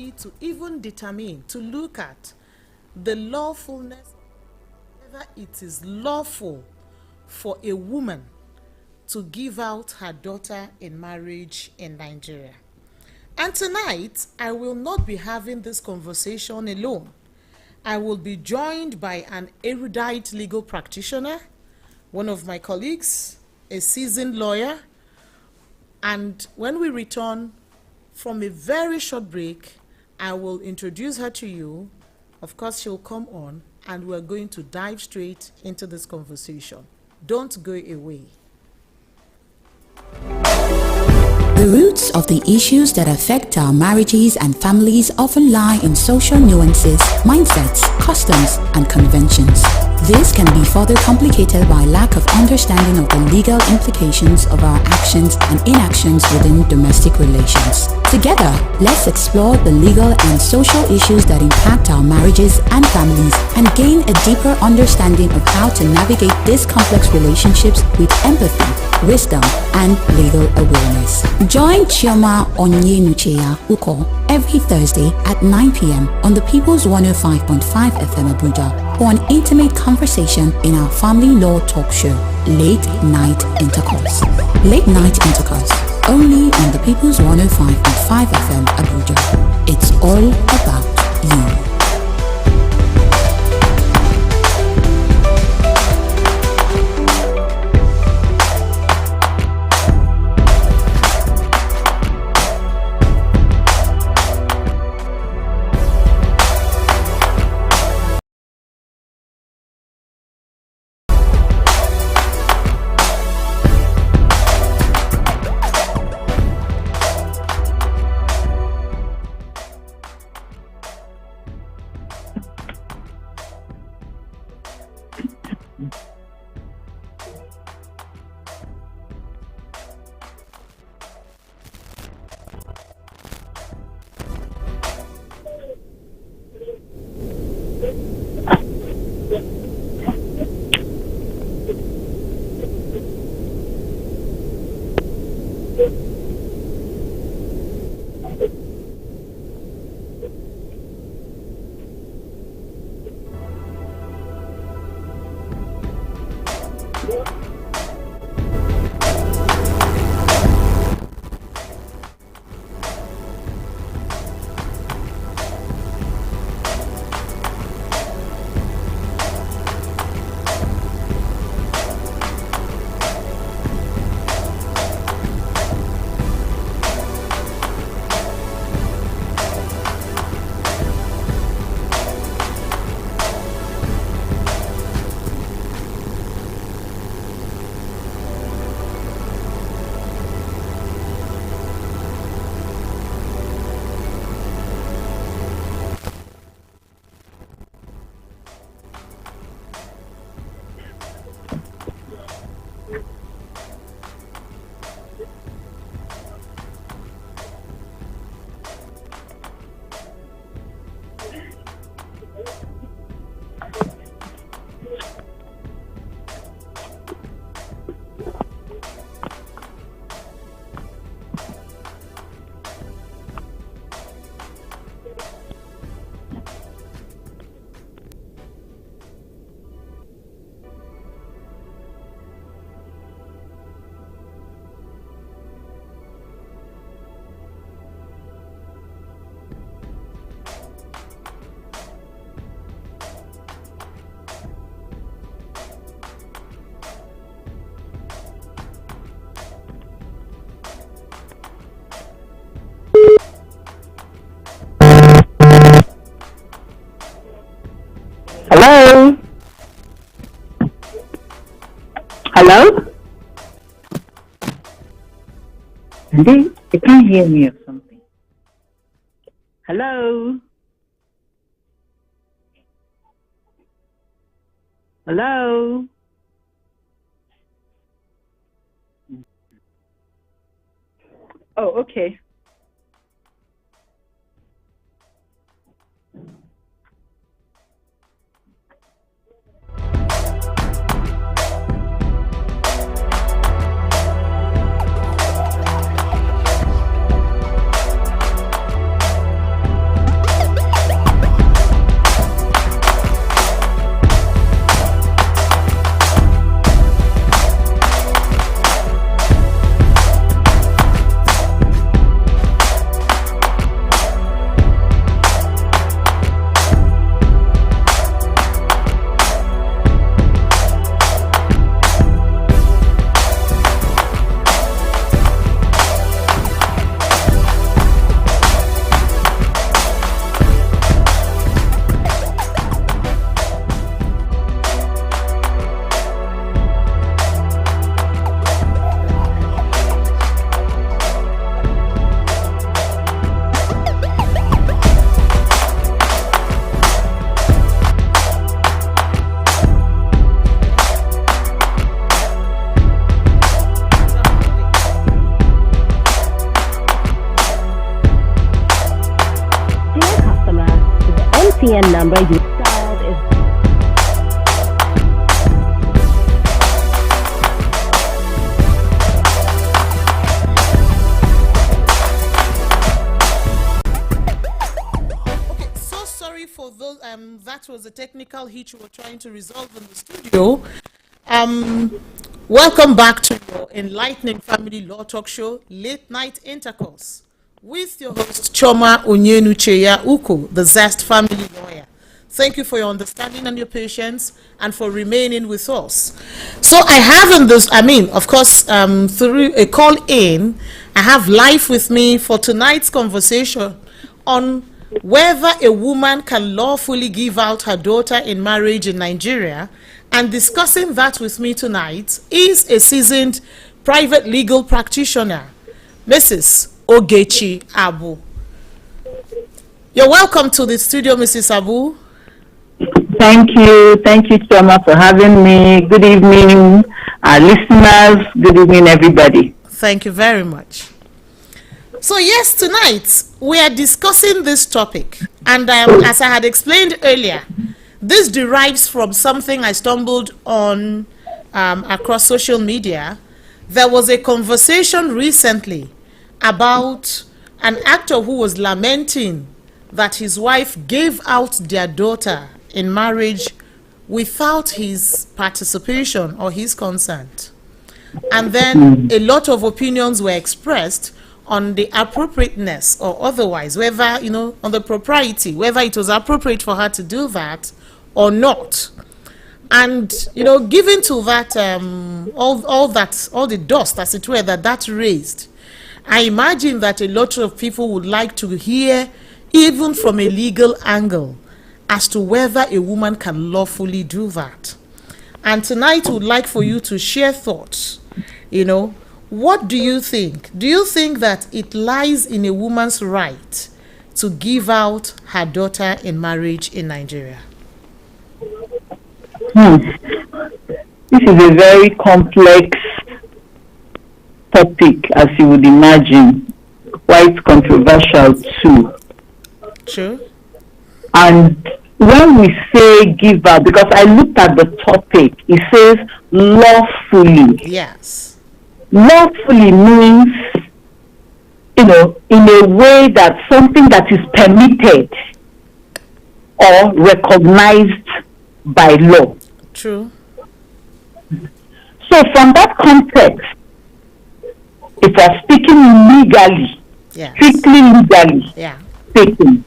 ability to even determine, to look at the lawfulness, whether it is lawful for a woman to give out her daughter in marriage in Nigeria. And tonight, I will not be having this conversation alone. I will be joined by an erudite legal practitioner, one of my colleagues, a seasoned lawyer, and when we return from a very short break, I will introduce her to you. Of course, she'll come on, and we're going to dive straight into this conversation. Don't go away. The roots of the issues that affect our marriages and families often lie in social nuances, mindsets, customs, and conventions. This can be further complicated by lack of understanding of the legal implications of our actions and inactions within domestic relations. Together, let's explore the legal and social issues that impact our marriages and families and gain a deeper understanding of how to navigate these complex relationships with empathy, wisdom, and legal awareness. Join Chioma Onyenucheya Uko every Thursday at 9 p.m. on the People's 105.5 FM Abuja for an intimate conversation in our family law talk show, Late Night Intercourse. Late Night Intercourse, only on the People's 105.5 FM Abuja. It's all about you. Hello? Hello? They can't hear me or something. Hello? Hello? Oh, okay. PN number you dialed is for those that was a technical hitch we were trying to resolve in the studio. Welcome back to your enlightening family law talk show, Late Night Intercourse, with your host Choma Onyenucheya Uko, the Zest family lawyer. Thank you for your understanding and your patience and for remaining with us. So I have in this, of course, through a call in, I have live with me for tonight's conversation on whether a woman can lawfully give out her daughter in marriage in Nigeria. And discussing that with me tonight is a seasoned private legal practitioner, Mrs. Ogechi Abu. You're welcome to the studio, Mrs. Abu. Thank you, Choma, for having me. Good evening, our listeners. Good evening, everybody. Thank you very much. So yes, tonight we are discussing this topic, and as I had explained earlier, this derives from something I stumbled on across social media. There was a conversation recently about an actor who was lamenting that his wife gave out their daughter in marriage without his participation or his consent. And then a lot of opinions were expressed on the appropriateness or otherwise, whether, on the propriety, whether it was appropriate for her to do that or not. And, given to that, all the dust, as it were, that raised, I imagine that a lot of people would like to hear, even from a legal angle, as to whether a woman can lawfully do that. And tonight I would like for you to share thoughts, What do you think? Do you think that it lies in a woman's right to give out her daughter in marriage in Nigeria? This is a very complex topic, as you would imagine. Quite controversial too. True. And when we say give out, because I looked at the topic, it says lawfully. Yes. Lawfully means, in a way that something that is permitted or recognized by law. True. So from that context, if we're speaking legally, yes, strictly legally speaking,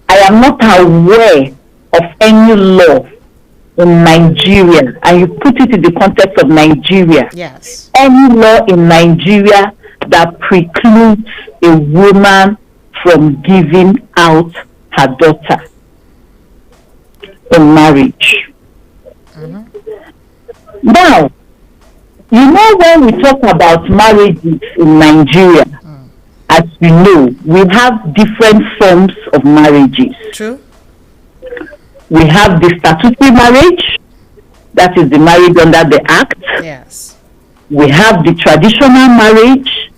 I am not aware of any law in Nigeria, and you put it in the context of Nigeria, yes, any law in Nigeria that precludes a woman from giving out her daughter in marriage. Now, when we talk about marriages in Nigeria, as we know, we have different forms of marriages. True. We have the statutory marriage, that is the marriage under the Act. Yes. We have the traditional marriage,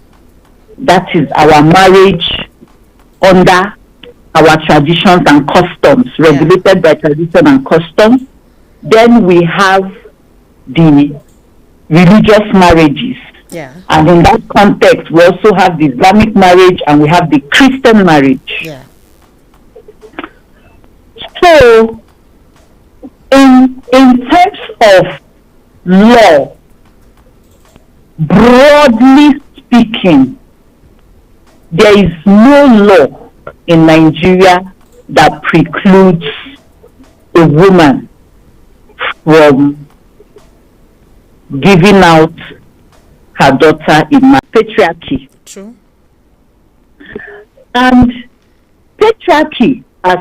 that is our marriage under our traditions and customs, regulated by tradition and customs. Then we have the religious marriages. Yeah. And in that context, we also have the Islamic marriage and we have the Christian marriage. Yeah. So, in terms of law, broadly speaking, there is no law in Nigeria that precludes a woman from giving out her daughter in marriage. Patriarchy. True. And patriarchy, as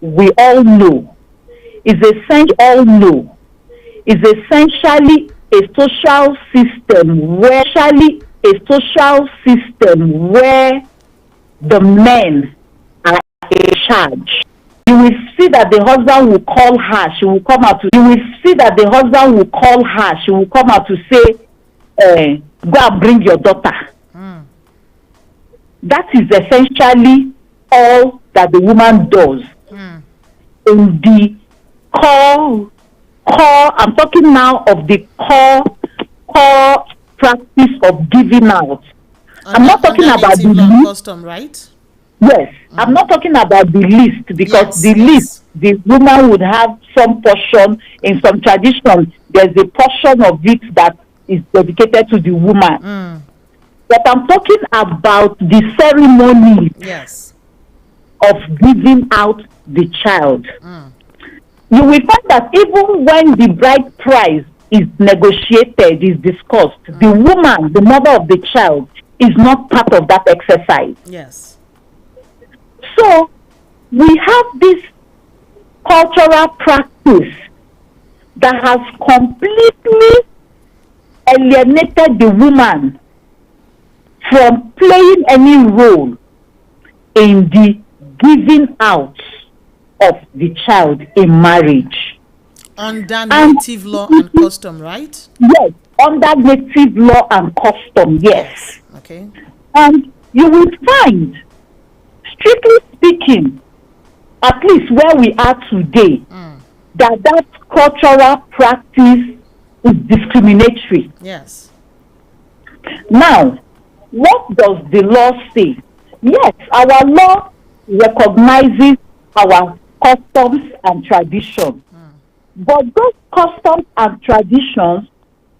we all know, is essentially a social system where the men are in charge. You will see that the husband will call her, she will come out to say, go and bring your daughter. that is essentially all that the woman does in the I'm talking now of the core practice of giving out. I'm not talking about the law least. custom, right? Yes, I'm not talking about the least, because least, the woman would have some portion. In some traditions, there's a portion of it that is dedicated to the woman. But I'm talking about the ceremony of giving out the child. You will find that even when the bride price is negotiated, is discussed, the woman, the mother of the child, is not part of that exercise. Yes. So we have this cultural practice that has completely alienated the woman from playing any role in the giving out of the child in marriage. Under native law and custom, right? Yes, under native law and custom, yes. Okay. And you will find, strictly speaking, at least where we are today, that cultural practice is discriminatory. Yes. Now, what does the law say? Yes, our law recognizes our customs and traditions. But those customs and traditions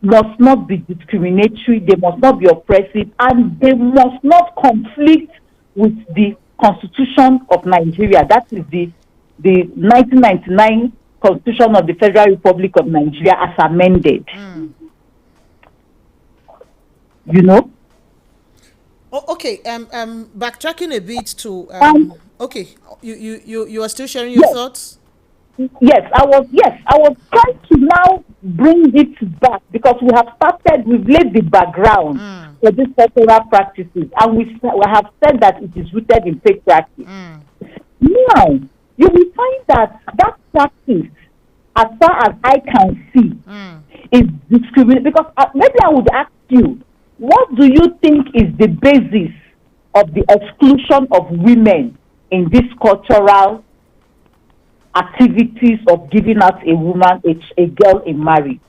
must not be discriminatory, they must not be oppressive, and they must not conflict with the Constitution of Nigeria. That is the 1999 Constitution of the Federal Republic of Nigeria as amended. You know? Oh, okay. Backtracking a bit to okay. You are still sharing your thoughts? Yes, I was trying to now bring it back, because we've laid the background for these cultural practices, and we have said that it is rooted in patriarchy. Now, you will find that practice, as far as I can see, is discriminatory. Because maybe I would ask you, what do you think is the basis of the exclusion of women in this cultural activities of giving out a woman, a girl in marriage?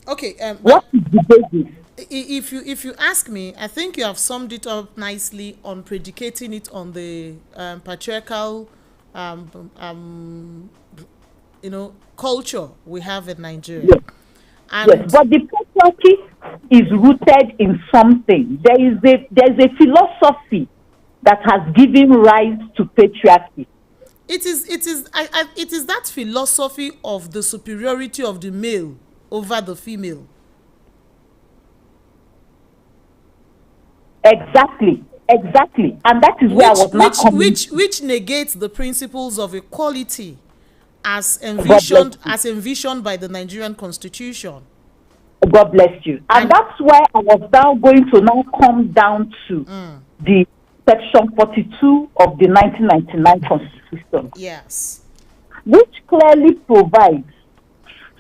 Okay. What is the basis? If you ask me, I think you have summed it up nicely on predicating it on the patriarchal, culture we have in Nigeria. Yes. And yes, but the patriarchy is rooted in something. There's a philosophy that has given rise to patriarchy. It is that philosophy of the superiority of the male over the female. Exactly, and that is where I was not coming. Which negates the principles of equality as envisioned by the Nigerian Constitution. God bless you. And that's where I was now going to now come down to the Section 42 of the 1999 Constitution. Yes. Which clearly provides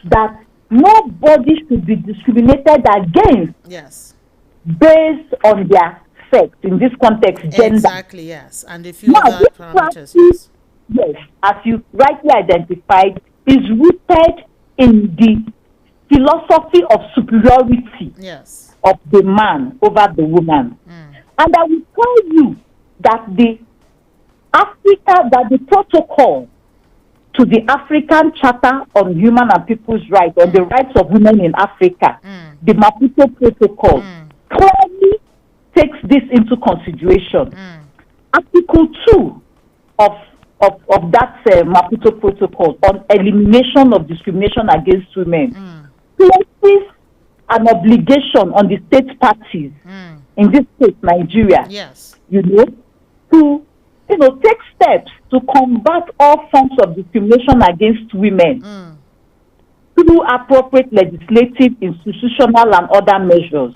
that nobody should be discriminated against. Yes. Based on their sex, in this context, gender. Exactly, yes. And a few other parameters. Yes, as you rightly identified, is rooted in the philosophy of superiority of the man over the woman. And I will tell you that the protocol to the African Charter on Human and People's Rights, on the rights of women in Africa, the Maputo Protocol, clearly takes this into consideration. Article 2 of that Maputo Protocol on elimination of discrimination against women places an obligation on the state parties, in this case Nigeria, to take steps to combat all forms of discrimination against women through appropriate legislative, institutional, and other measures.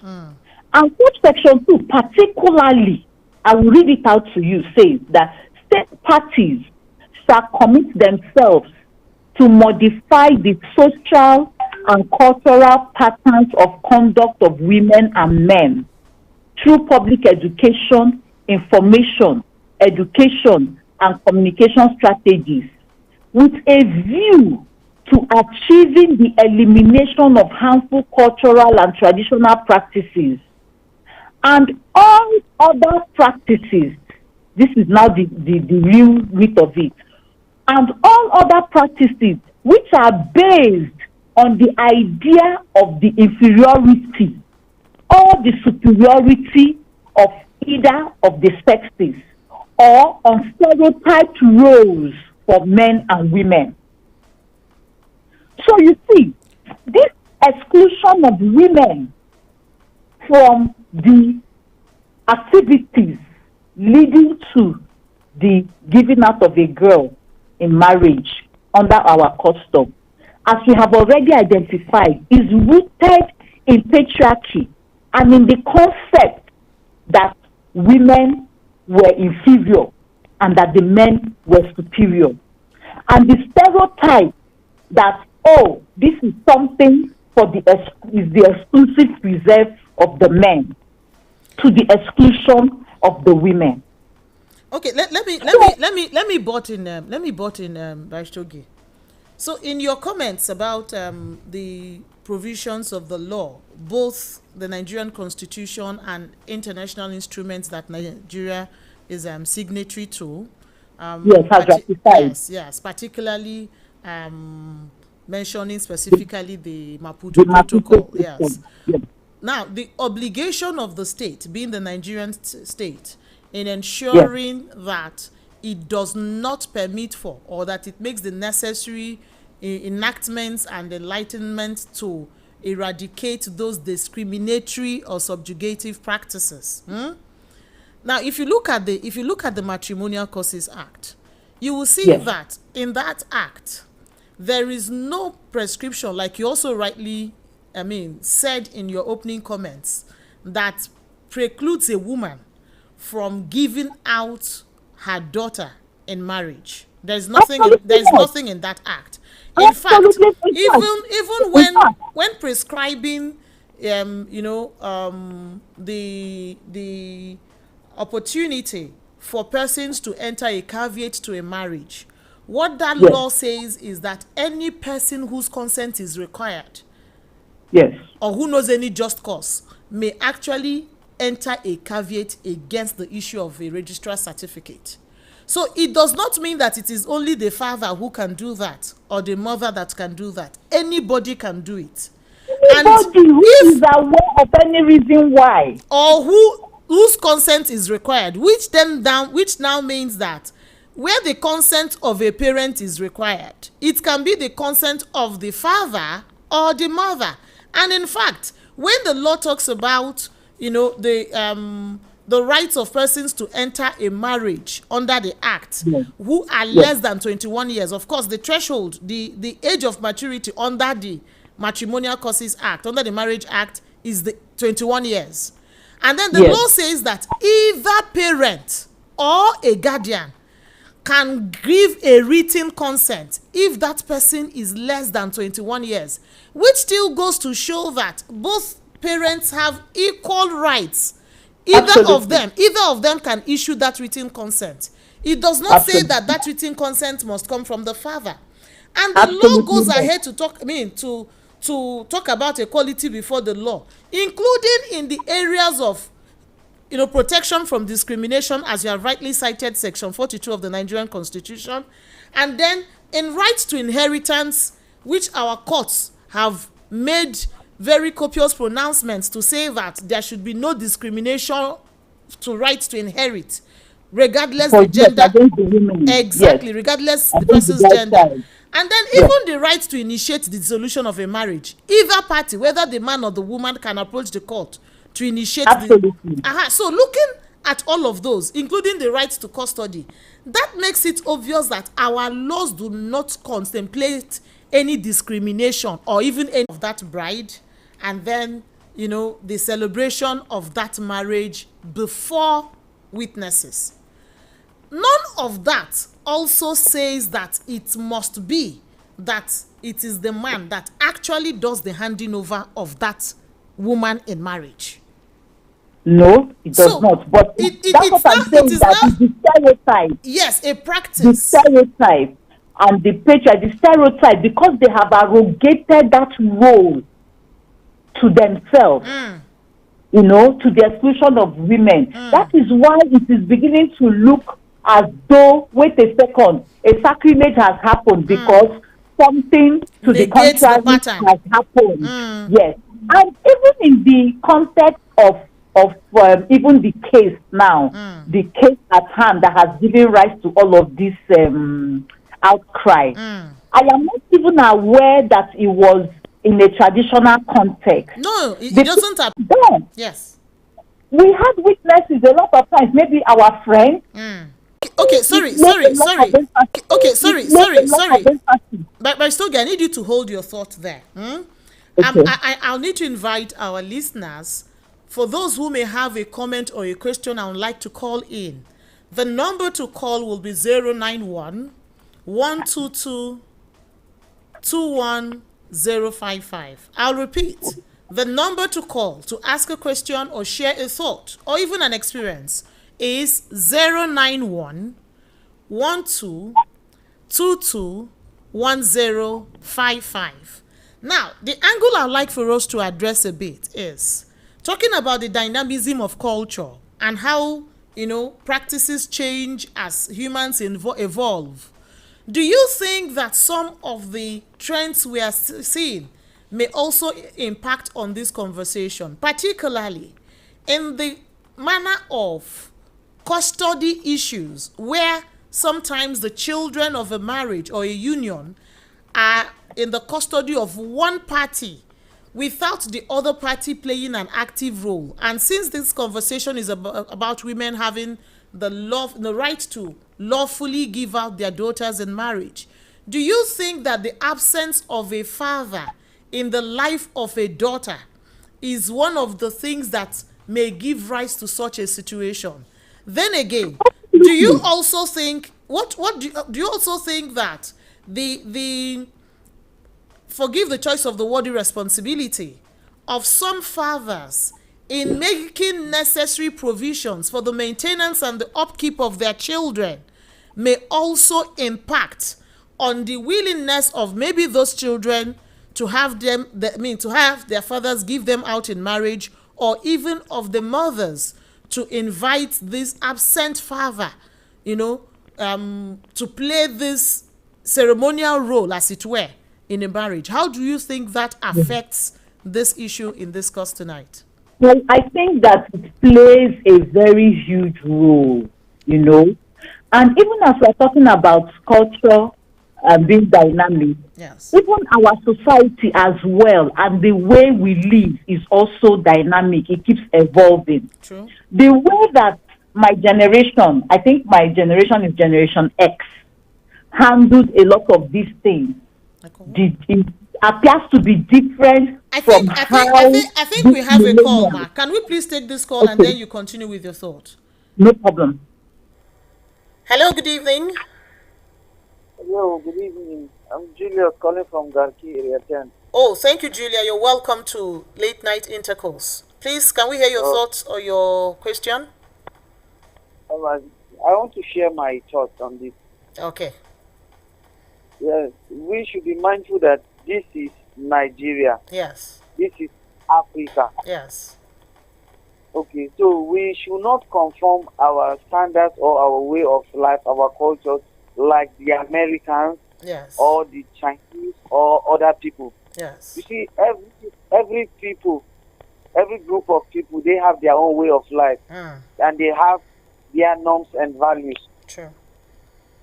And Section 2 particularly, I will read it out to you, says that state parties shall commit themselves to modify the social and cultural patterns of conduct of women and men, through public education, information, education, and communication strategies with a view to achieving the elimination of harmful cultural and traditional practices and all other practices. This is now the real meat of it. And all other practices which are based on the idea of the inferiority or the superiority of either of the sexes, or on stereotyped roles for men and women. So you see, this exclusion of women from the activities leading to the giving out of a girl in marriage under our custom, as we have already identified, is rooted in patriarchy and in the concept that women were inferior and that the men were superior. And the stereotype that, oh, this is something for the exclusive reserve of the men to the exclusion of the women. Okay, let me butt in Baishogi. So in your comments about the provisions of the law, both the Nigerian Constitution and international instruments that Nigeria is signatory to, yes, particularly mentioning specifically the Maputo Protocol, yes. Now, the obligation of the state, being the Nigerian state, in ensuring that it does not permit for, or that it makes the necessary enactments and enlightenment to eradicate those discriminatory or subjugative practices. Now, if you look at the Matrimonial Causes Act, you will see that in that act there is no prescription, like you also rightly said in your opening comments, that precludes a woman from giving out her daughter in marriage. There's nothing in that act. In fact, even when prescribing the opportunity for persons to enter a caveat to a marriage, what that law says is that any person whose consent is required, or who knows any just cause, may actually enter a caveat against the issue of a registrar certificate. So it does not mean that it is only the father who can do that or the mother that can do that. Anybody can do it. Anybody who is aware of any reason why, or whose consent is required, which now means that where the consent of a parent is required, it can be the consent of the father or the mother. And in fact, when the law talks about the rights of persons to enter a marriage under the act, who are less than 21 years, of course the threshold, the age of maturity under the Matrimonial Causes Act, under the Marriage Act, is the 21 years. And then the law says that either parent or a guardian can give a written consent if that person is less than 21 years, which still goes to show that both parents have equal rights. Either of them can issue that written consent. It does not say that written consent must come from the father. And the law goes ahead to talk about equality before the law, including in the areas of protection from discrimination, as you have rightly cited Section 42 of the Nigerian Constitution, and then in rights to inheritance, which our courts have made very copious pronouncements to say that there should be no discrimination to rights to inherit, regardless the gender. Exactly, regardless the person's gender. And then even the right to initiate the dissolution of a marriage. Either party, whether the man or the woman, can approach the court to initiate So looking at all of those, including the right to custody, that makes it obvious that our laws do not contemplate any discrimination or even any of that bride, and then the celebration of that marriage before witnesses. None of that also says that it must be that it is the man that actually does the handing over of that woman in marriage. No, it does So not. But that's what it's now I'm saying, is that now is the stereotype. yes, a The practice. stereotype and the patriarchy, the stereotype, because they have arrogated that role to themselves, to the exclusion of women. That is why it is beginning to look as though, wait a second, a sacrilege has happened because something to the Negates the contrary pattern. has happened. Yes. And even in the context of even the case now, the case at hand that has given rise to all of this outcry, I am not even aware that it was in a traditional context. No, it doesn't happen. Then Yes. we had witnesses a lot of times, maybe our friends. Okay, sorry. Okay, sorry. But Stogie, I need you to hold your thought there. Okay. I'll need to invite our listeners, for those who may have a comment or a question I would like to call in. The number to call will be 091 122 21055. I'll repeat. The number to call to ask a question or share a thought or even an experience is 091 12 22 1055. Now, the angle I'd like for us to address a bit is talking about the dynamism of culture and how, practices change as humans evolve. Do you think that some of the trends we are seeing may also impact on this conversation, particularly in the manner of custody issues, where sometimes the children of a marriage or a union are in the custody of one party without the other party playing an active role? And since this conversation is about women having the right to lawfully give out their daughters in marriage, do you think that the absence of a father in the life of a daughter is one of the things that may give rise to such a situation? Then again, do you also think do you also think that the forgive the choice of the word irresponsibility of some fathers in making necessary provisions for the maintenance and the upkeep of their children may also impact on the willingness of maybe those children to have to have their fathers give them out in marriage, or even of the mothers to invite this absent father, to play this ceremonial role, as it were, in a marriage? How do you think that affects this issue in discuss tonight? Well, I think that it plays a very huge role, And even as we're talking about culture being dynamic, yes, even our society as well, and the way we live is also dynamic. It keeps evolving. True. The way that my generation, I think my generation is Generation X, handled a lot of these things, it appears to be different I from think we have a call, Ma. Can we please take this call and then you continue with your thought? No problem. Hello, good evening. Hello, good evening. I'm Julia calling from Garki area 10. Oh, thank you, Julia. You're welcome to Late Night Intercourse. Please, can we hear your thoughts or your question? I want to share my thoughts on this. Okay. Yes, we should be mindful that this is Nigeria. Yes. This is Africa. Yes. Okay, so we should not conform our standards or our way of life, our cultures, like the Americans, yes, or the Chinese or other people. Yes. You see, every group of people, they have their own way of life, and they have their norms and values. True.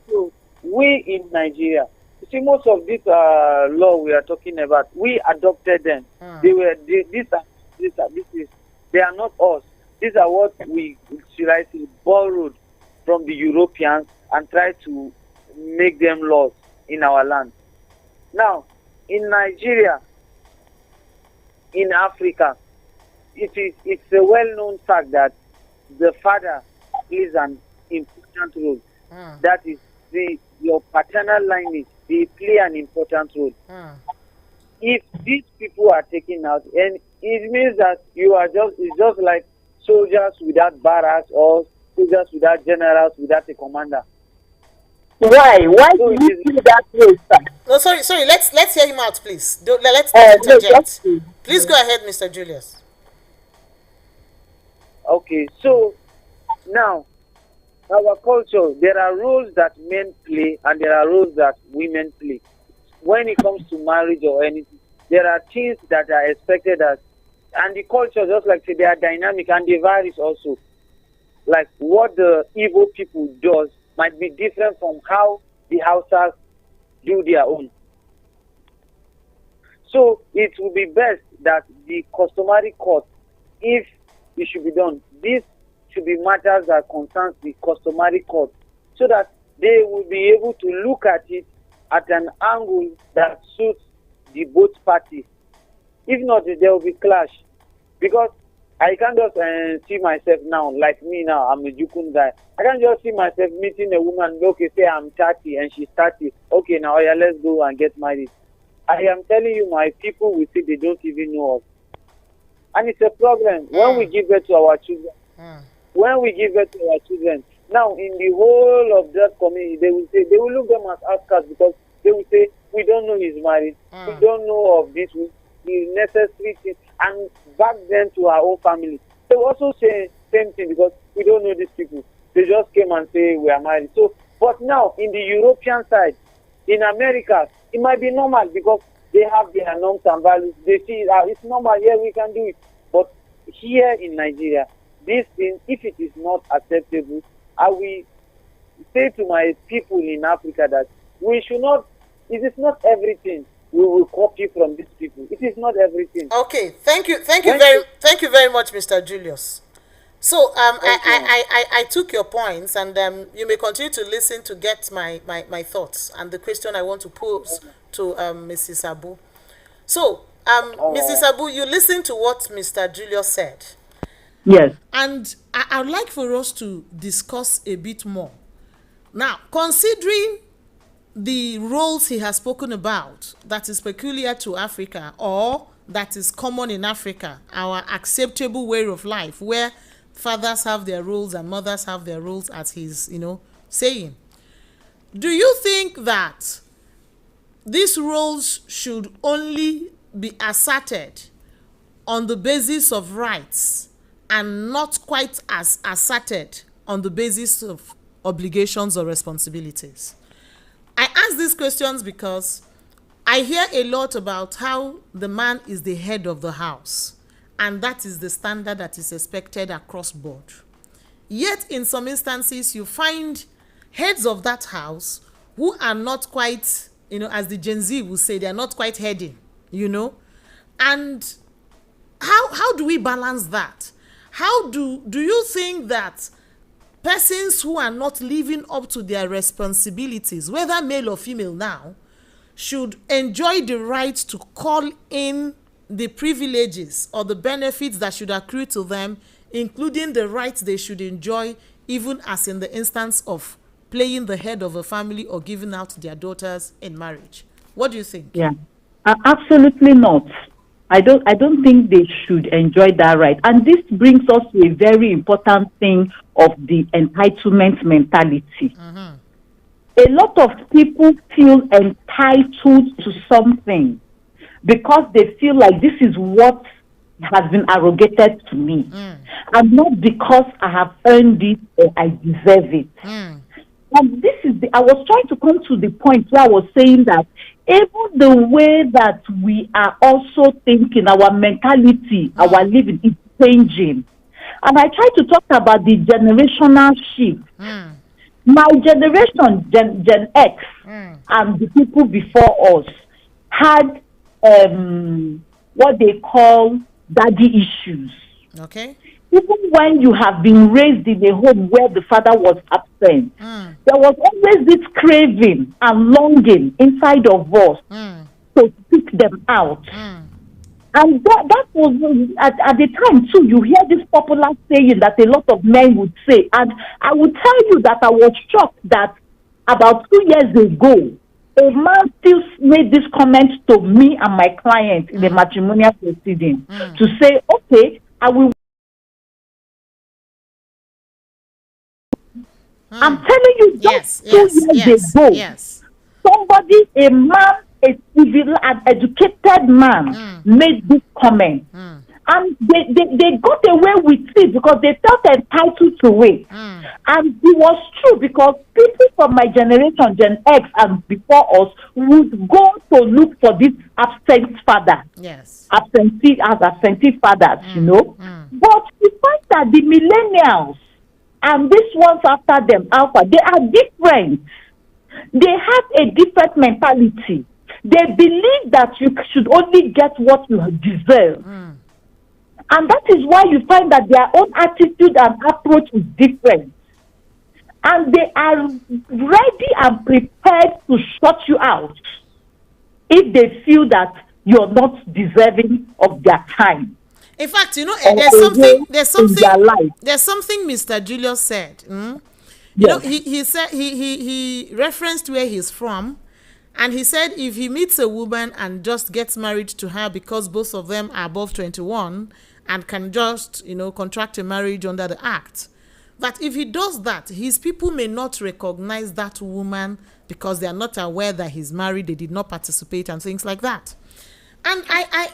So we in Nigeria, you see, most of this law we are talking about, we adopted them. They are not us. These are what we, should I say, borrowed from the Europeans and tried to make them laws in our land. Now, in Nigeria, in Africa, it's a well-known fact that the father plays an important role. That is, your paternal lineage, they play an important role. If these people are taken out, and it means that it's just like soldiers without barracks or soldiers without generals, without a commander. Why? Why So do it you is feel that way, sir? No, sorry. Let's hear him out, please. Let's No, interject. just Please go ahead, Mr. Julius. okay. So now, our culture, there are roles that men play and there are roles that women play. When it comes to marriage or anything, there are things that are expected as, and the culture, just like say, they are dynamic and they vary also. Like what the Igbo people does might be different from how the Hausas do their own. So it would be best that the customary court, if it should be done, this should be matters that concerns the customary court, so that they will be able to look at it at an angle that suits the both parties. If not, there will be clash. Because I can't just see myself now, like me now, I'm a Jukun guy. I can't just see myself meeting a woman, okay, say I'm 30 and she's 30. Okay, now yeah, let's go and get married. I am telling you, my people will say they don't even know us. And it's a problem when we give birth to our children. When we give birth to our children, now in the whole of that community, they will say, they will look them as outcasts because they will say, we don't know he's married. We don't know of this, the necessary things. And back then to our own family, they will also say same thing because we don't know these people. They just came and say we are married. So, but now in the European side, in America, it might be normal because they have their norms and values. They see it's normal. Yeah, we can do it. But here in Nigeria, this thing, if it is not acceptable, I will say to my people in Africa that we should not. It is not everything we will copy from these people. It is not everything. Okay, thank you very much, Mr. Julius. So I took your points, and you may continue to listen to get my thoughts and the question I want to pose to Mrs. Abu. So Mrs. Abu, you listened to what Mr. Julius said. yes. And I would like for us to discuss a bit more. Now, considering the roles he has spoken about that is peculiar to Africa or that is common in Africa, our acceptable way of life where fathers have their roles and mothers have their roles, as he's, saying. Do you think that these roles should only be asserted on the basis of rights and not quite as asserted on the basis of obligations or responsibilities? I ask these questions because I hear a lot about how the man is the head of the house, and that is the standard that is expected across board. Yet in some instances you find heads of that house who are not quite, as the Gen Z will say, they are not quite heading, and how do we balance that? How do you think that persons who are not living up to their responsibilities, whether male or female now, should enjoy the right to call in the privileges or the benefits that should accrue to them, including the rights they should enjoy, even as in the instance of playing the head of a family or giving out their daughters in marriage? What do you think? Yeah, absolutely not. I don't think they should enjoy that right. And this brings us to a very important thing of the entitlement mentality. A lot of people feel entitled to something because they feel like this is what has been arrogated to me, and not because I have earned it or I deserve it. And this is I was trying to come to the point where I was saying that even the way that we are also thinking, our mentality, our living is changing. And I try to talk about the generational shift. My generation, Gen X, and the people before us had what they call daddy issues. Okay. Even when you have been raised in a home where the father was absent, there was always this craving and longing inside of us to pick them out. And that was, at the time too, you hear this popular saying that a lot of men would say. And I would tell you that I was shocked that about 2 years ago, a man still made this comment to me and my client in the matrimonial proceeding to say, okay, I will I'm telling you, Yes, just 2 yes, years yes, ago, yes. somebody, a man, a civil, an educated man, made this comment. And they got away with it because they felt entitled to it. And it was true because people from my generation, Gen X and before us, would go to look for this absent father. Yes. Absentee fathers, you know. But you find that the millennials and these ones after them, Alpha, they are different. They have a different mentality. They believe that you should only get what you deserve. And that is why you find that their own attitude and approach is different. And they are ready and prepared to shut you out if they feel that you're not deserving of their time. In fact, you know, there's something Mr. Julius said. You know, he said he referenced where he's from, and he said if he meets a woman and just gets married to her because both of them are above 21 and can just, you know, contract a marriage under the act, that if he does that, his people may not recognize that woman because they are not aware that he's married, they did not participate and things like that. And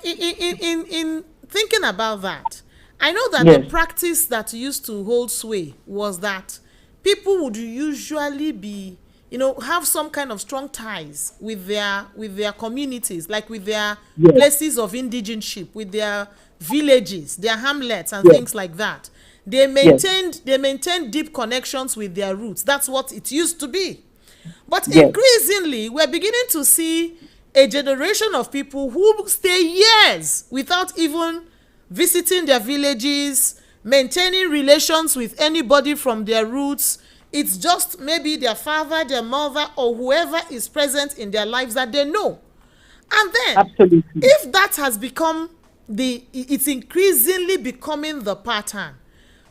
in thinking about that, I know that the practice that used to hold sway was that people would usually be, you know, have some kind of strong ties with their communities, like with their places of indigenship, with their villages, their hamlets and things like that. They maintained deep connections with their roots. That's what it used to be. But increasingly, we're beginning to see a generation of people who stay years without even visiting their villages, maintaining relations with anybody from their roots. It's just maybe their father, their mother, or whoever is present in their lives that they know. And then, if that has become it's increasingly becoming the pattern,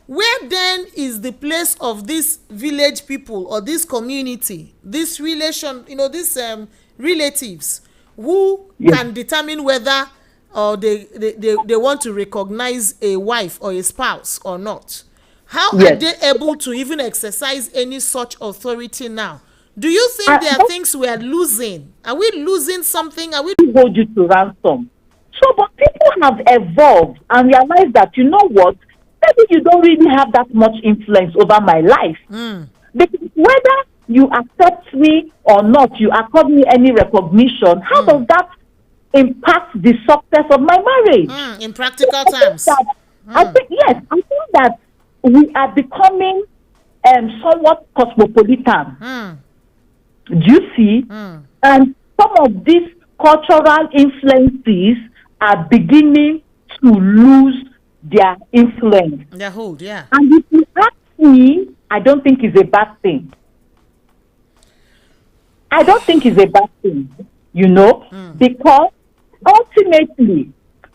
where then is the place of this village people or this community, this relation, you know, these relatives who can determine whether they want to recognize a wife or a spouse or not? How are they able to even exercise any such authority now? Do you think there are things we are losing? Are we losing something? Are we hold you to ransom? So, but people have evolved and realized that, you know what, maybe you don't really have that much influence over my life. Because whether you accept me or not, you accord me any recognition, how does that impact the success of my marriage? In practical terms. I think that we are becoming somewhat cosmopolitan. Do you see? And some of these cultural influences are beginning to lose their influence. Their hold, yeah. And if you ask me, I don't think it's a bad thing. I don't think it's a bad thing, you know, because ultimately,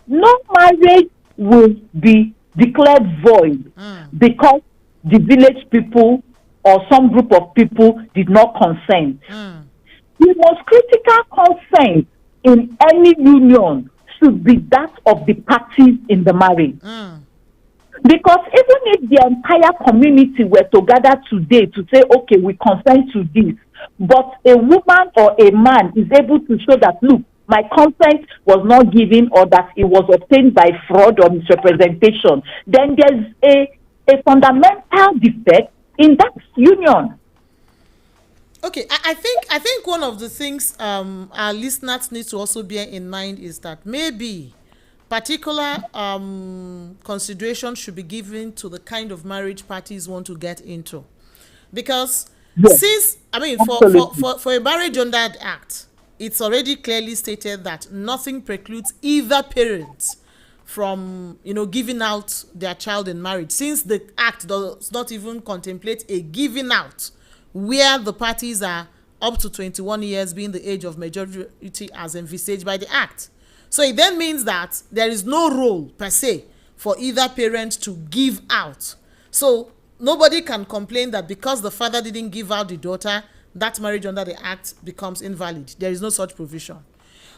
no marriage will be declared void because the village people or some group of people did not consent. The most critical consent in any union should be that of the parties in the marriage. Because even if the entire community were to gather today to say, okay, we consent to this, but a woman or a man is able to show that, look, my consent was not given or that it was obtained by fraud or misrepresentation, then there's a fundamental defect in that union. Okay, I think one of the things our listeners need to also bear in mind is that maybe particular consideration should be given to the kind of marriage parties want to get into, because since for a marriage under the act, it's already clearly stated that nothing precludes either parent from, you know, giving out their child in marriage, since the act does not even contemplate a giving out where the parties are up to 21 years being the age of majority as envisaged by the act. So it then means that there is no role per se for either parent to give out. So nobody can complain that because the father didn't give out the daughter, that marriage under the act becomes invalid. There is no such provision.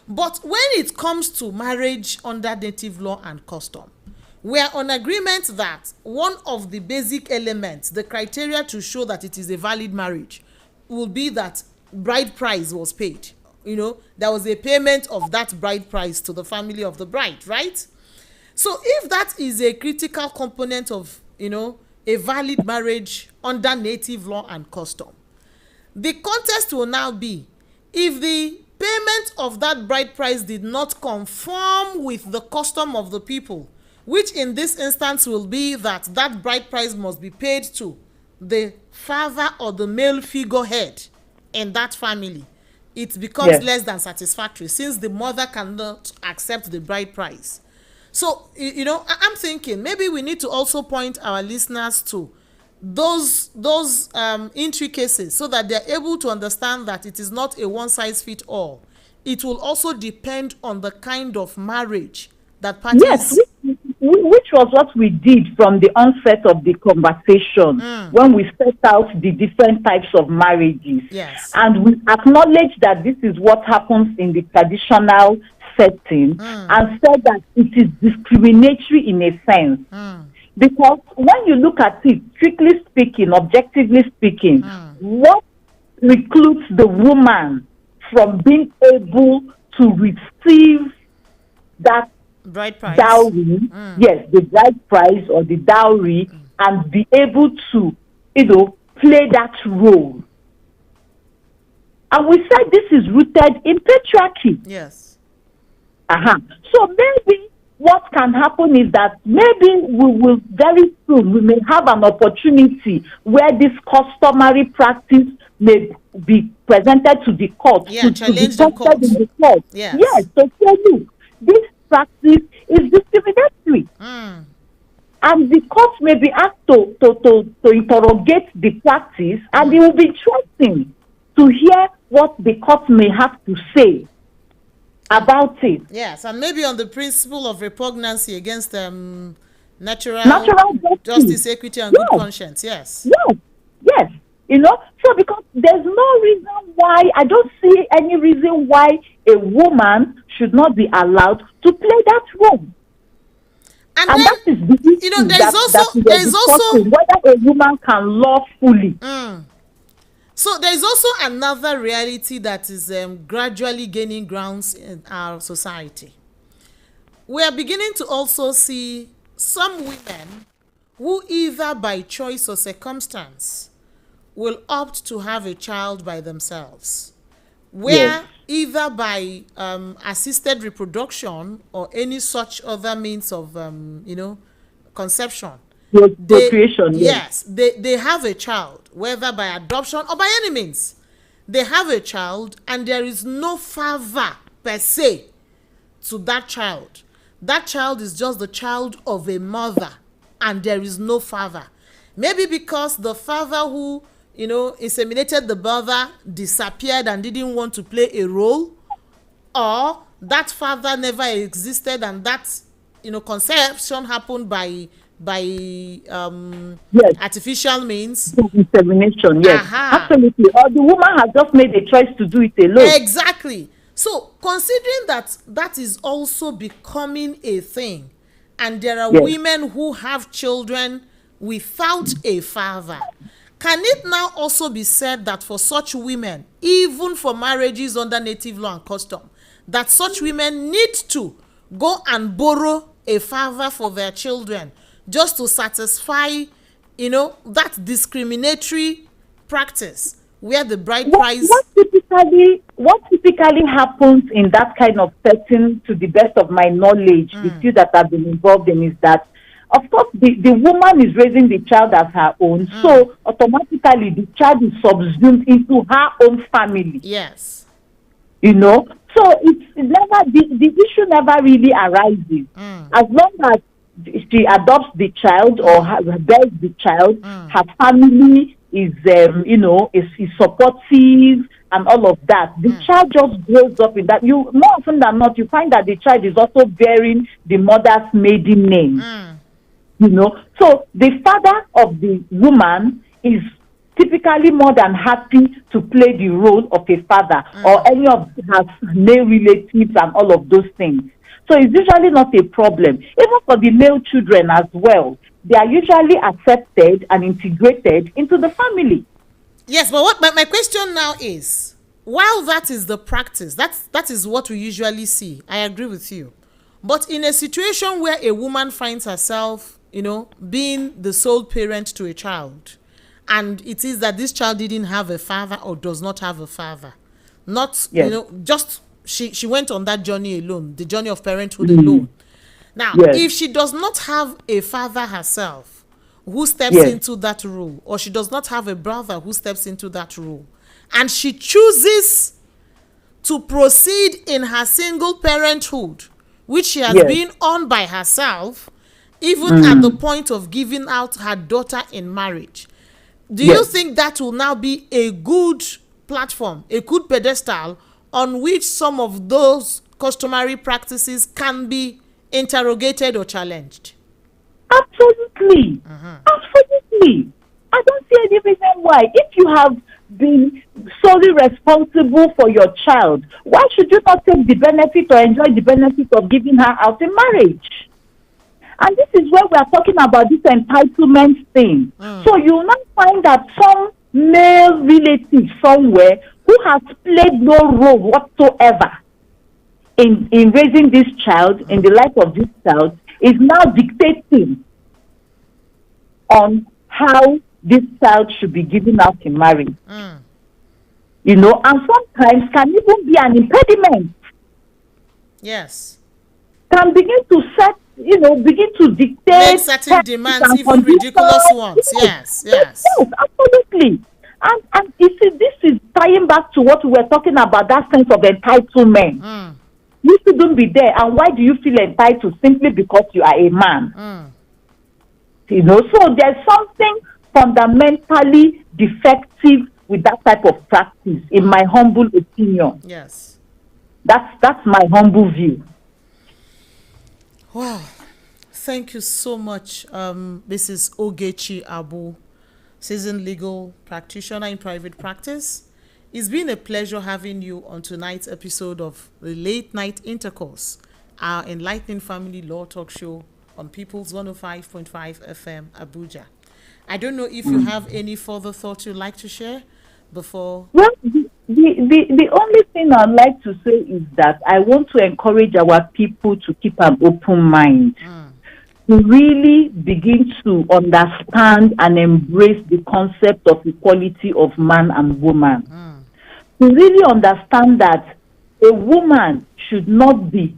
But when it comes to marriage under native law and custom, We are on agreement that one of the basic elements, the criteria to show that it is a valid marriage, will be that bride price was paid. There was a payment of that bride price to the family of the bride, right? So if that is a critical component of, a valid marriage under native law and custom, the contest will now be, if the payment of that bride price did not conform with the custom of the people, which in this instance will be that that bride price must be paid to the father or the male figurehead in that family, it becomes less than satisfactory, since the mother cannot accept the bride price. So, I'm thinking maybe we need to also point our listeners to those intricacies, so that they're able to understand that it is not a one size fit all. It will also depend on the kind of marriage that parties. Yes, which was what we did from the onset of the conversation when we set out the different types of marriages. Yes. And we acknowledge that this is what happens in the traditional setting, and said that it is discriminatory in a sense. Because when you look at it, strictly speaking, objectively speaking, what precludes the woman from being able to receive that bride price, dowry, yes, the bride price or the dowry, and be able to, play that role? And we said this is rooted in patriarchy. Yes. So maybe what can happen is that maybe we will very soon, we may have an opportunity where this customary practice may be presented to the court. Yeah, challenge the court. In the court. Yes. Yes, so look, this practice is discriminatory. And the court may be asked to interrogate the practice, and it will be interesting to hear what the court may have to say about it. Yes, and maybe on the principle of repugnancy against natural justice, equity, and good conscience. Yes. Yes. So because there's no reason why, I don't see any reason why a woman should not be allowed to play that role. And then, that is the issue there is also whether a woman can lawfully. So there is also another reality that is gradually gaining grounds in our society. We are beginning to also see some women who, either by choice or circumstance, will opt to have a child by themselves, where either by assisted reproduction or any such other means of conception, they have a child, whether by adoption or by any means. They have a child, and there is no father per se to that child. That child is just the child of a mother, and there is no father. Maybe because the father who inseminated the mother disappeared and didn't want to play a role, or that father never existed, and that conception happened by artificial means, insemination. Absolutely. Or the woman has just made a choice to do it alone. Exactly. So considering that is also becoming a thing, and there are women who have children without a father, can it now also be said that for such women, even for marriages under native law and custom, that such women need to go and borrow a father for their children just to satisfy, that discriminatory practice where the bride price... What typically happens in that kind of setting, to the best of my knowledge, the few that I've been involved in, is that, of course, the woman is raising the child as her own, so automatically the child is subsumed into her own family. Yes. So it's never, the issue never really arises. As long as she adopts the child or bears the child, her family is supportive and all of that. The child just grows up in that. You, more often than not, you find that the child is also bearing the mother's maiden name. So the father of the woman is typically more than happy to play the role of a father or any of her male relatives and all of those things. So it's usually not a problem. Even for the male children as well, they are usually accepted and integrated into the family. Yes, but what my question now is, while that is the practice, that is what we usually see. I agree with you. But in a situation where a woman finds herself, being the sole parent to a child, and it is that this child didn't have a father or does not have a father, not, Yes. just she went on that journey alone, the journey of parenthood alone. Now, if she does not have a father herself who steps into that role, or she does not have a brother who steps into that role, and she chooses to proceed in her single parenthood, which she has been on by herself, even at the point of giving out her daughter in marriage, do you think that will now be a good platform, a good pedestal on which some of those customary practices can be interrogated or challenged? Absolutely. Absolutely. I don't see any reason why. If you have been solely responsible for your child, why should you not take the benefit or enjoy the benefit of giving her out in marriage? And this is where we are talking about this entitlement thing. So you will not find that some male relative somewhere who has played no role whatsoever in raising this child, in the life of this child, is now dictating on how this child should be given out in marriage. And sometimes can even be an impediment. Yes. Can begin to set, begin to dictate. Make certain demands, even ridiculous ones. Yes, absolutely. And you see, this is tying back to what we were talking about, that sense of entitlement. You shouldn't be there. And why do you feel entitled? Simply because you are a man. So there's something fundamentally defective with that type of practice, in my humble opinion. Yes. That's my humble view. Wow. Thank you so much, Mrs. Ogechi Abu, seasoned legal practitioner in private practice. It's been a pleasure having you on tonight's episode of the Late Night Intercourse, our enlightening family law talk show on People's 105.5 FM Abuja. I don't know if you have any further thoughts you'd like to share before. Well, the only thing I'd like to say is that I want to encourage our people to keep an open mind, to really begin to understand and embrace the concept of equality of man and woman. To really understand that a woman should not be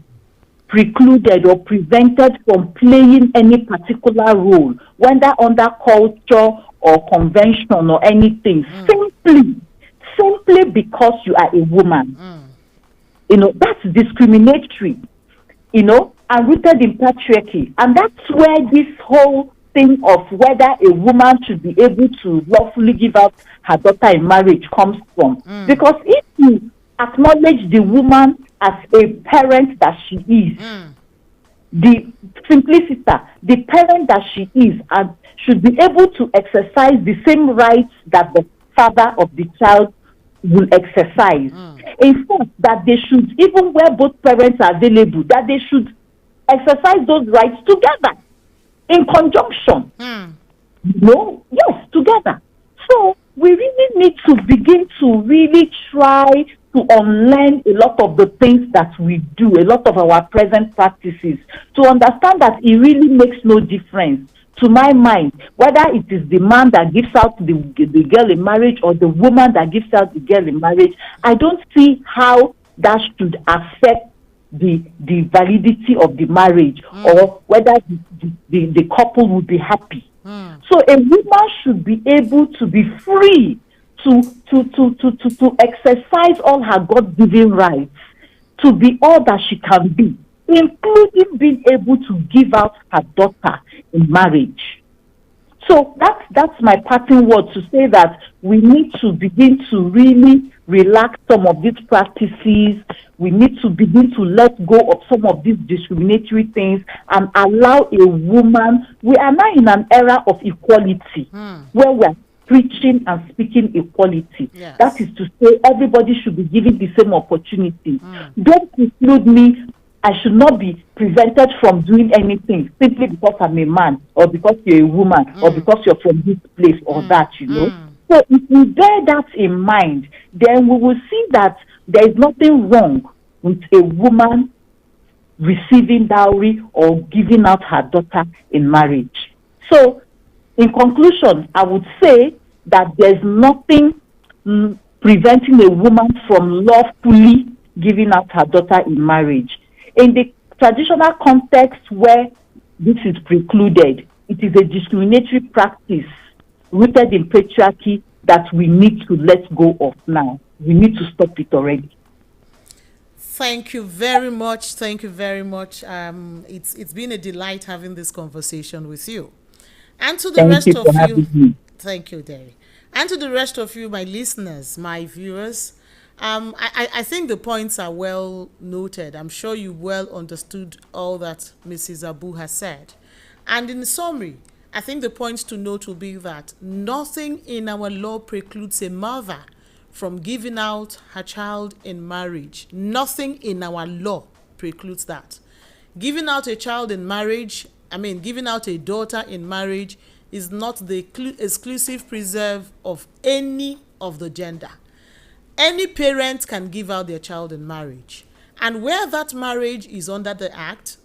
precluded or prevented from playing any particular role, whether under culture or convention or anything, simply because you are a woman. That's discriminatory, and rooted in patriarchy. And that's where this whole thing of whether a woman should be able to lawfully give out her daughter in marriage comes from. Because if you acknowledge the woman as a parent that she is, the simpliciter, the parent that she is, and should be able to exercise the same rights that the father of the child will exercise. In fact, that they should, even where both parents are available, that they should exercise those rights together, in conjunction. Yes, together. So we really need to begin to really try to unlearn a lot of the things that we do, a lot of our present practices, to understand that it really makes no difference, to my mind, whether it is the man that gives out the girl in marriage or the woman that gives out the girl in marriage. I don't see how that should affect the validity of the marriage, or whether the couple would be happy. So a woman should be able to be free to exercise all her God-given rights, to be all that she can be, including being able to give out her daughter in marriage. So that's my parting word, to say that we need to begin to really relax some of these practices. We need to begin to let go of some of these discriminatory things and allow a woman. We are now in an era of equality, where we are preaching and speaking equality. Yes. That is to say, everybody should be given the same opportunity. Don't include me I should not be prevented from doing anything simply because I'm a man, or because you're a woman, or because you're from this place or that, you know. So if we bear that in mind, then we will see that there is nothing wrong with a woman receiving dowry or giving out her daughter in marriage. So, in conclusion, I would say that there's nothing preventing a woman from lawfully giving out her daughter in marriage. In the traditional context where this is precluded, it is a discriminatory practice rooted in patriarchy that we need to let go of now. We need to stop it already. Thank you very much. Thank you very much. It's been a delight having this conversation with you. And to the Thank rest you of for you, having me. thank you, Derry. And to the rest of you, my listeners, my viewers, I think the points are well noted. I'm sure you well understood all that Mrs. Abu has said. And in summary, I think the points to note will be that nothing in our law precludes a mother from giving out her child in marriage. Nothing in our law precludes that. Giving out a child in marriage, giving out a daughter in marriage is not the exclusive preserve of any of the gender. Any parent can give out their child in marriage. And where that marriage is under the act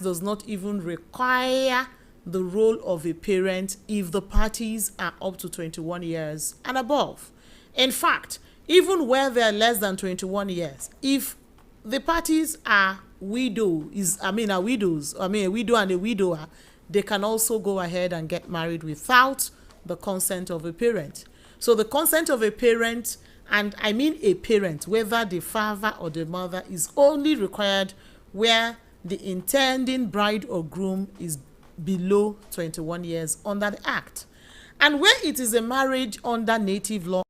does not even require the role of a parent if the parties are up to 21 years and above. In fact, even where they are less than 21 years, if the parties are a widow and a widower, they can also go ahead and get married without the consent of a parent. So the consent of a parent, and I mean a parent, whether the father or the mother, is only required where the intending bride or groom is below 21 years under the act. And where it is a marriage under native law,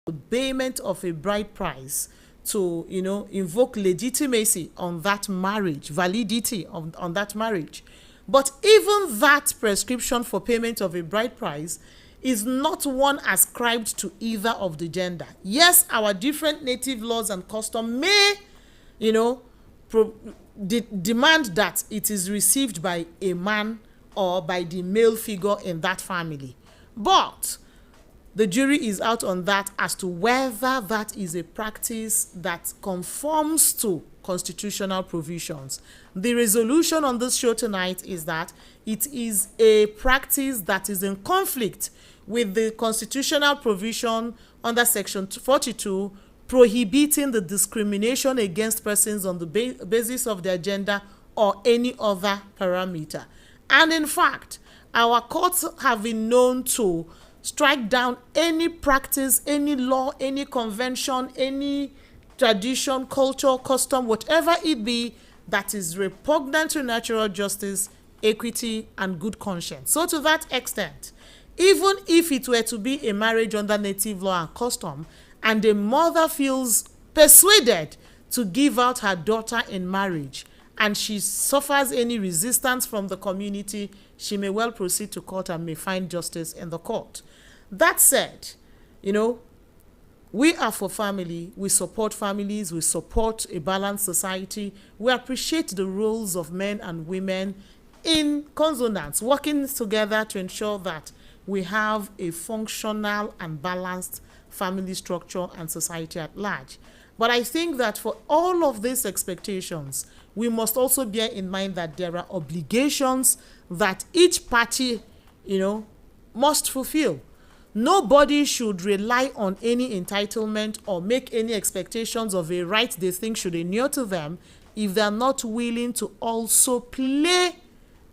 the payment of a bride price to invoke legitimacy on that marriage, validity on that marriage. But even that prescription for payment of a bride price is not one ascribed to either of the gender. Yes, our different native laws and custom may demand that it is received by a man or by the male figure in that family, but the jury is out on that as to whether that is a practice that conforms to constitutional provisions. The resolution on this show tonight is that it is a practice that is in conflict with the constitutional provision under Section 42 prohibiting the discrimination against persons on the basis of their gender or any other parameter. And in fact, our courts have been known to strike down any practice, any law, any convention, any tradition, culture, custom, whatever it be, that is repugnant to natural justice, equity, and good conscience. So to that extent, even if it were to be a marriage under native law and custom, and a mother feels persuaded to give out her daughter in marriage, and she suffers any resistance from the community, she may well proceed to court and may find justice in the court. That said, we are for family, we support families, we support a balanced society, we appreciate the roles of men and women in consonance, working together to ensure that we have a functional and balanced family structure and society at large. But I think that for all of these expectations, we must also bear in mind that there are obligations that each party, must fulfill. Nobody should rely on any entitlement or make any expectations of a right they think should inure to them if they're not willing to also play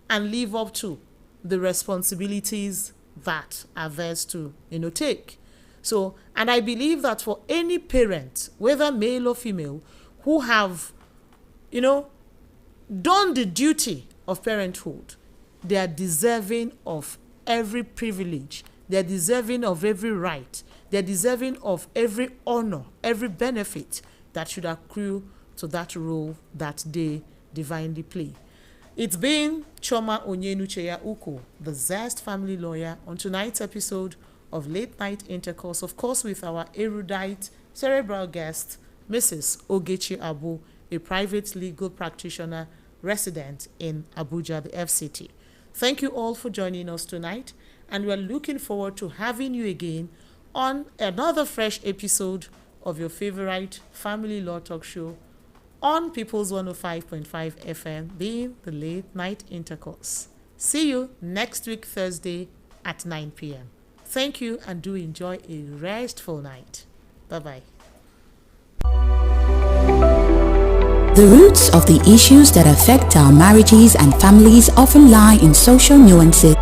and live up to the responsibilities that are theirs to, take. So, and I believe that for any parent, whether male or female, who have, done the duty of parenthood, they are deserving of every privilege. They're deserving of every right. They're deserving of every honor, every benefit that should accrue to that role that they divinely play. It's been Choma Onyenucheya Uko, the Zest family lawyer, on tonight's episode of Late Night Intercourse, of course with our erudite, cerebral guest, Mrs. Ogechi Abu, a private legal practitioner resident in Abuja, the FCT. Thank you all for joining us tonight, and we're looking forward to having you again on another fresh episode of your favorite family law talk show on People's 105.5 FM, being the Late Night Intercourse. See you next week, Thursday at 9 p.m. Thank you, and do enjoy a restful night. Bye-bye. The roots of the issues that affect our marriages and families often lie in social nuances.